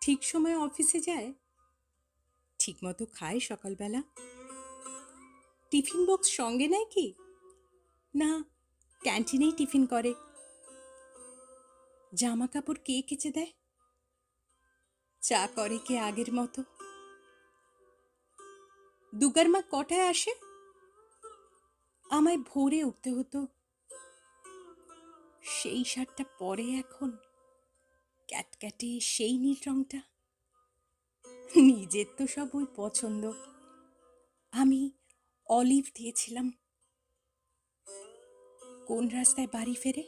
ঠিক সময়ে অফিসে যায়, ঠিকমতো খায় সকালবেলা, টিফিন বক্স সঙ্গে নেয় কি না ক্যান্টিনেই টিফিন করে, জামা কাপড় কে কেচে দেয়, চা করে কে আগের মতো, দুগার মা কটায় আসে, আমায় ভোরে উঠতে হতো, সেই শার্টটা পরে এখন ক্যাটক্যাটে সেই নীল রংটা। নিজের তো সব ওই পছন্দ, আমি অলিভ দিয়েছিলাম। কোন রাস্তায় বাড়ি ফেরে,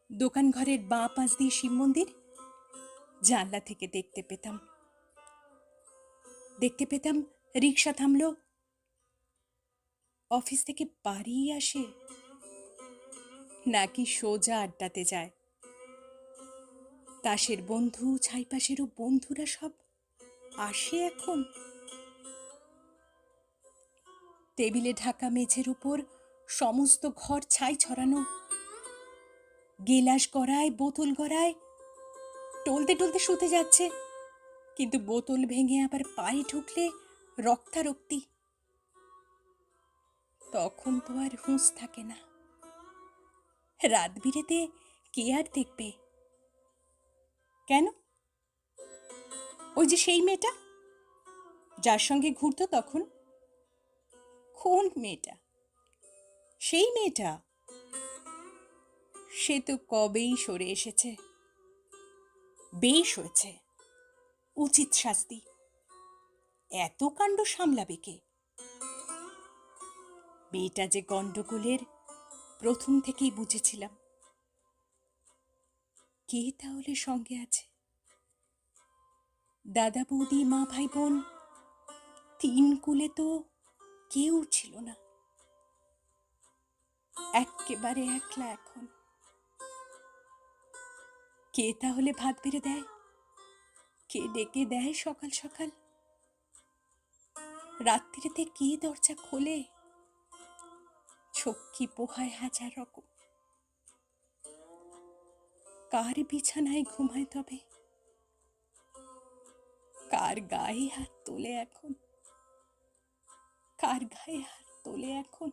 দোকান ঘরের বাঁ পাশ দিয়ে শিব মন্দির, জানলা থেকে দেখতে পেতাম রিক্সা থামলো, অফিস থেকে বাড়ি আসে নাকি সোজা আড্ডাতে যায়। তাসের বন্ধু ছাইপাশেরও বন্ধুরা সব আসে এখন। টেবিলে ঢাকা মেঝের উপর সমস্ত ঘর ছাই ছড়ানো, গেলাস গড়ায় বোতল গড়ায়, টলতে টলতে শুতে যাচ্ছে, কিন্তু বোতল ভেঙে আবার পায়ে ঢুকলে রক্তারক্তি। তখন তো আর হুঁশ থাকে না, রাত বিরেতে কে আর দেখবে। কেন, ওই যে সেই মেয়েটা যার সঙ্গে ঘুরতো তখন, কোন মেয়েটা? সেই মেয়েটা, সে তো কবেই সরে এসেছে। বেশ হয়েছে, উচিত শাস্তি। এত কাণ্ড সামলাবে কে? মেয়েটা যে গন্ডগোলের প্রথম থেকেই বুঝেছিলাম। কে তাহলে সঙ্গে আছে? দাদা বৌদি মা ভাই বোন তিন কুলে তো কেউ ছিল না, এক্কেবারে একলা এখন। কে তাহলে ভাত বেড়ে দেয়? কে ডেকে দেয় সকাল সকাল? রাত্রিতে কে দরজা খোলে? ছক্কি পোহায় হাজার রকম। কার বিছানায় ঘুমায় তবে? কার গায়ে হাত তোলে এখন? কার গায়ে হাত তোলে এখন?